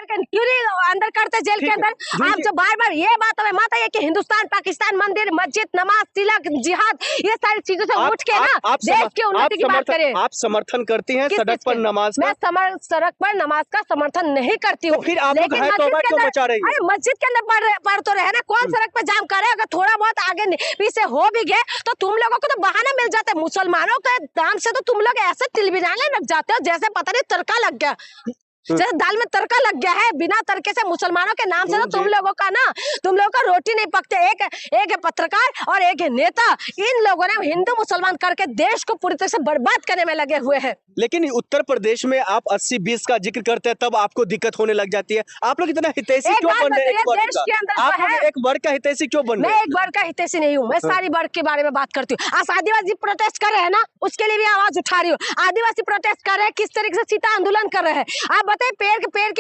क्यों नहीं अंदर करते जेल के अंदर? आप जो बार बार ये बात हमें मत है कि हिंदुस्तान पाकिस्तान मंदिर मस्जिद नमाज तिलक जिहाद ये सारी चीजों से उठ के ना देश की उन्नति की बात करें। आप समर्थन करती हैं सड़क पर नमाज का? मैं सड़क पर नमाज का समर्थन नहीं करती हूँ। फिर आप लोग तौबा क्यों मचा रही है? अरे मस्जिद के अंदर पढ़ तो रहे ना, कौन सड़क पे जाम करे? अगर थोड़ा बहुत आगे पीछे हो भी गए तो तुम लोगों को तो बहाना मिल जाता है। मुसलमानों के नाम से तो तुम लोग ऐसे तिलबिलाने लग जाते हो जैसे पता नहीं तड़का लग गया, जैसे दाल में तड़का लग गया है। बिना तड़के से मुसलमानों के नाम से तो तुम लोगों का रोटी नहीं पकते। एक पत्रकार और एक नेता, इन लोगों ने हिंदू मुसलमान करके देश को पूरी तरह से बर्बाद करने में लगे हुए हैं। लेकिन उत्तर प्रदेश में आप 80-20 का जिक्र करते हैं तब आपको दिक्कत होने लग जाती है। आप लोग इतना हितैषी क्यों बन रहे हैं? आप एक वर्ग का हितैषी क्यों बन रहे हैं? मैं एक वर्ग का हितैषी नहीं हूँ, मैं सारी वर्ग के बारे में बात करती हूँ। आज आदिवासी प्रोटेस्ट कर रहे हैं ना, उसके लिए भी आवाज उठा रही हूँ। आदिवासी प्रोटेस्ट कर रहे हैं, किस तरीके से सीता आंदोलन कर रहे हैं। आप बताइए,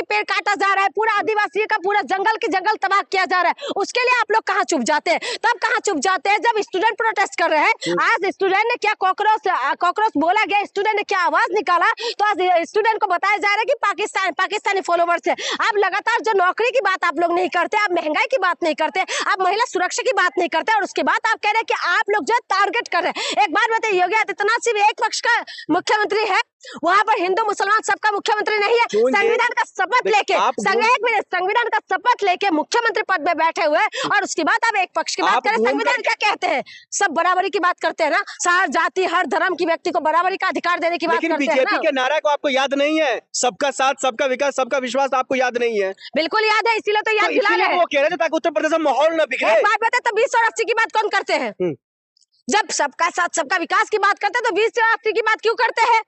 पेड़ काटा जा रहा है, पूरा आदिवासी का पूरा जंगल तबाह किया जा रहा है, उसके लिए आप लोग कहाँ चुप जाते हैं? तब कहाँ चुप जाते हैं जब स्टूडेंट प्रोटेस्ट कर रहे हैं। आज स्टूडेंट ने क्या कॉकरोच बोला गया, स्टूडेंट ने क्या आवाज निकाला, तो आज स्टूडेंट को बताया जा रहा है कि पाकिस्तानी फॉलोवर्स है। आप लगातार जो नौकरी की बात आप लोग नहीं करते, आप महंगाई की बात नहीं करते, आप महिला सुरक्षा की बात नहीं करते, और उसके बाद आप कह रहे हैं कि आप लोग जो टारगेट कर रहे हैं। एक बात बताइए, योगी आदित्यनाथ सिर्फ एक पक्ष का मुख्यमंत्री है, वहां पर हिंदू मुसलमान सबका मुख्यमंत्री नहीं है। संविधान का शपथ लेके संविधान का शपथ लेके मुख्यमंत्री पद में बैठे हुए, और उसके बाद आप एक पक्ष की बात करें। संविधान क्या कहते हैं? सब बराबरी की बात करते हैं ना, हर जाति हर धर्म की व्यक्ति को बराबरी का अधिकार देने की बात करते हैं। बीजेपी के नारा को आपको याद नहीं है? सबका साथ सबका विकास सबका विश्वास आपको याद नहीं है? बिल्कुल याद है, इसीलिए तो याद दिला रहे हैं। वो कह रहे थे ताकि उत्तर प्रदेश में माहौल न बिगड़े। एक बात बताए, तो 20 और 80 की बात कौन करते हैं? जब सबका साथ सबका विकास की बात करते हैं तो 20 और 80 की बात क्यों करते हैं?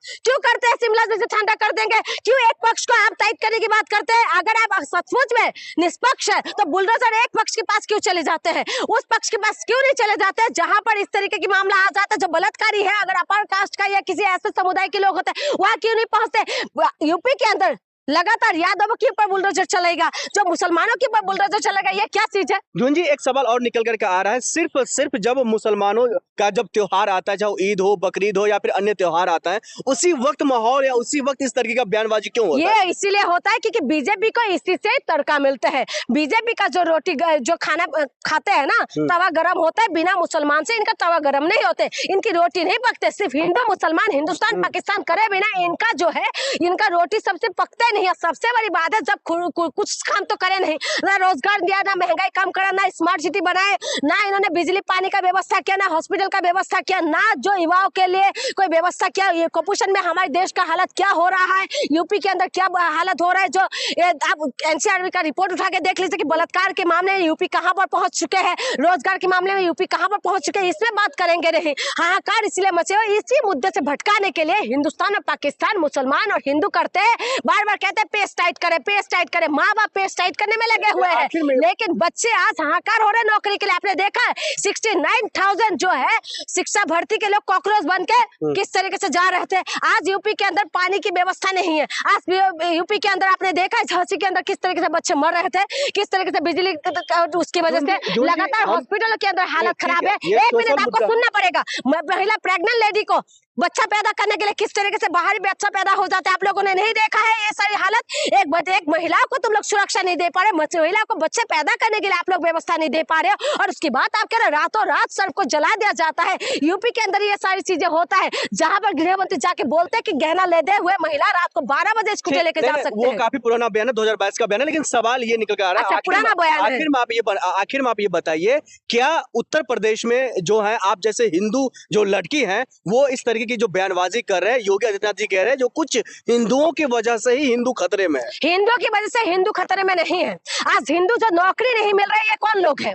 शिमला जैसे ठंडा कर देंगे, क्यों एक पक्ष को आप टाइट करने की बात करते हैं? अगर आप सचमुच में निष्पक्ष है तो बुलडोजर एक पक्ष के पास क्यों चले जाते हैं? उस पक्ष के पास क्यों नहीं चले जाते हैं जहां पर इस तरीके की मामला आ जाता है? जो बलात्कारी है, अगर अपर कास्ट का या किसी ऐसे समुदाय के लोग होते हैं, वहां क्यों नहीं पहुंचते? यूपी के अंदर लगातार यादवों के ऊपर बुलडोजर चलेगा, जो मुसलमानों के ऊपर बुलडोजर चलेगा, ये क्या चीज है? जून जी, एक सवाल और निकल करके आ रहा है। सिर्फ जब मुसलमानों का जब त्योहार आता है, चाहे ईद हो, बकरीद हो या फिर अन्य त्योहार आता है, उसी वक्त माहौल या उसी वक्त इस तरीके का बयानबाजी क्यों होता है? ये इसीलिए होता है क्योंकि बीजेपी को इसी से तड़का मिलता है। बीजेपी का जो खाना खाते हैं ना, तवा गरम होता है, बिना मुसलमान से इनका तवा गरम नहीं होते, इनकी रोटी नहीं पकते। सिर्फ हिंदू मुसलमान हिंदुस्तान पाकिस्तान करे बिना इनका जो है, इनका रोटी सबसे पकते नहीं है। सबसे बड़ी बात है, जब कुछ काम तो करे नहीं, ना रोजगार दिया, ना महंगाई कम करा, ना स्मार्ट सिटी बनाए, ना इन्होंने बिजली पानी का व्यवस्था किया, ना हॉस्पिटल का व्यवस्था किया, ना जो युवाओं के लिए कोई व्यवस्था किया। ये कुपोषण में हमारे देश का हालत क्या हो रहा है, यूपी के अंदर क्या हालत हो रहा है, जो आप एनसीआरबी का रिपोर्ट उठा के देख लीजिए कि बलात्कार के मामले में यूपी कहां पर पहुंच चुके हैं, रोजगार के मामले में यूपी कहां पर पहुंच चुके हैं। इसमें बात करेंगे नहीं, हाहाकार इसलिए मचे हो, इसी मुद्दे से भटकाने के लिए हिंदुस्तान और पाकिस्तान मुसलमान और हिंदू करते हैं, बार बार कहते हैं पेश टाइट करे, माँ बाप पेश टाइट करने में लगे हुए हैं, लेकिन बच्चे आज हाहाकार हो रहे नौकरी के लिए। आपने देखा है 69,000 जो है शिक्षा भर्ती के लोग कॉकरोच बन के किस तरीके से जा रहे थे। आज यूपी के अंदर पानी की व्यवस्था नहीं है। आज यूपी के अंदर आपने देखा है झांसी के अंदर किस तरीके से बच्चे मर रहे थे, किस तरीके से बिजली उसकी वजह से लगातार हॉस्पिटलों के अंदर हालत खराब है। एक मिनट आपको सुनना पड़ेगा, महिला प्रेग्नेंट लेडी को बच्चा पैदा करने के लिए किस तरीके से बाहरी बच्चा पैदा हो जाता है, आप लोगों ने नहीं देखा है ये सारी हालत? एक महिला को तुम लोग सुरक्षा नहीं दे पा रहे, महिला को बच्चे पैदा करने के लिए आप लोग व्यवस्था नहीं दे पा रहे हो, और उसकी बात आप कह रहे रातों रात सड़क को जला दिया जाता है। यूपी के अंदर ये सारी चीजें होता है, जहां पर गृह मंत्री जाके बोलते हैं कि गहना लेते हुए महिला रात को 12 बजे स्कूटी लेके जा सकते हैं। वो काफी पुराना बयान है, 2022 का बयान है, लेकिन सवाल ये निकल कर आ रहा है, पुराना बयान है। आखिर में आप ये बताइए, क्या उत्तर प्रदेश में जो है आप जैसे हिंदू जो लड़की है वो इस तरीके की जो बयानबाजी कर रहे हैं, योगी आदित्यनाथ जी कह रहे हैं जो कुछ हिंदुओं की वजह से ही हिंदू खतरे में है? हिंदुओं की वजह से हिंदू खतरे में नहीं है। आज हिंदू जो नौकरी नहीं मिल रही है, कौन लोग है?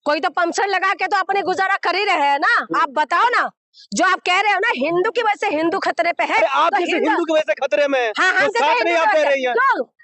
कोई तो पंक्शन लगा के तो अपने गुजारा कर ही रहे हैं ना। आप बताओ ना, जो आप कह रहे हो ना हिंदू की वजह से हिंदू खतरे पे है, आप तो हिंदू की वजह से खतरे में? हाँ, हम तो साथ नहीं आप कह रही हैं।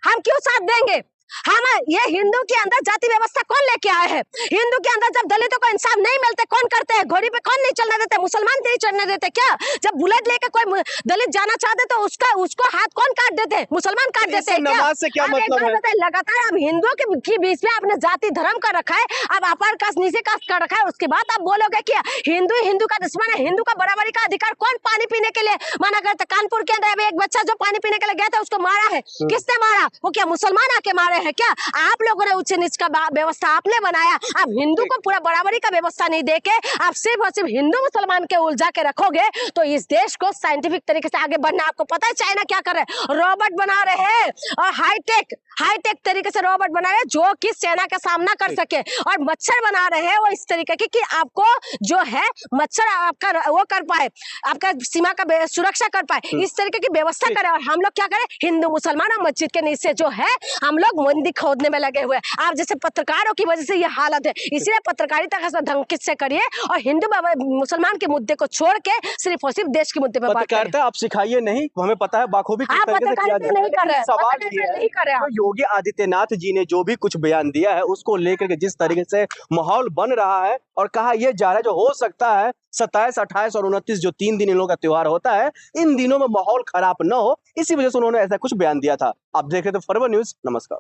हम क्यों साथ देंगे? हम ये हिंदू के अंदर जाति व्यवस्था कौन लेके आए हैं? हिंदू के अंदर जब दलितों को इंसाफ नहीं मिलते कौन करते हैं? घोड़ी पे कौन नहीं चलने देते? मुसलमान नहीं चढ़ने देते क्या? जब बुलेट लेके कोई दलित जाना चाहते तो उसको हाथ कौन काट देते हैं? मुसलमान काट देते हैं क्या? नमाज से क्या मतलब है? लगातार अब हिंदुओं के बीच में आपने जाति धर्म का रखा है, अब अपर कास्ट नीचे कास्ट का रखा है, उसके बाद आप बोलोगे कि हिंदू हिंदू का दुश्मन है। हिंदू का बराबरी का अधिकार कौन पानी पीने के लिए माना करता? कानपुर के अंदर अभी एक बच्चा जो पानी पीने के लिए गया था उसको मारा है, किसने मारा? वो क्या मुसलमान आके मारे हैं क्या? आप लोगों ने उच्च नीच का व्यवस्था आपने बनाया। अब हिंदू को पूरा बराबरी का व्यवस्था नहीं देके आप सिर्फ और सिर्फ हिंदू मुसलमान के उलझा के रखोगे तो इस देश को साइंटिफिक तरीके से आगे बढ़ना। आपको पता है चाइना क्या कर रहे हैं? रोबोट बना रहे हैं और हाईटेक तरीके से रोबोट बना रहे हैं जो कि सेना का सामना कर सके, और मच्छर बना रहे हैं वो इस तरीके की कि आपको जो है मच्छर आपका वो कर पाए, आपका सीमा का सुरक्षा कर पाए, इस तरीके की व्यवस्था करें। और हम लोग क्या करें? हिंदू मुसलमान और मस्जिद के नीचे जो है हम लोग मंदिर खोदने में लगे हुए हैं। आप जैसे पत्रकारों की वजह से ये हालत है, इसलिए पत्रकारिता का ढंग से करिए और हिंदू मुसलमान के मुद्दे को छोड़ के सिर्फ और सिर्फ देश के मुद्दे पर बात करें। पत्रकारिता आप सिखाइए नहीं, हमें पता है बाखूबी किस तरीके से किया जाता है। नहीं कर रहे हैं, सवाल ये है तो योगी आदित्यनाथ जी ने जो भी कुछ बयान दिया है उसको लेकर के जिस तरीके से माहौल बन रहा है और कहा यह जा रहा है जो हो सकता है 27, 28 और 29 जो 3 दिन इन लोगों का त्योहार होता है, इन दिनों में माहौल खराब न हो, इसी वजह से उन्होंने ऐसा कुछ बयान दिया था। आप देख रहे थे फॉरवर्ड न्यूज। नमस्कार।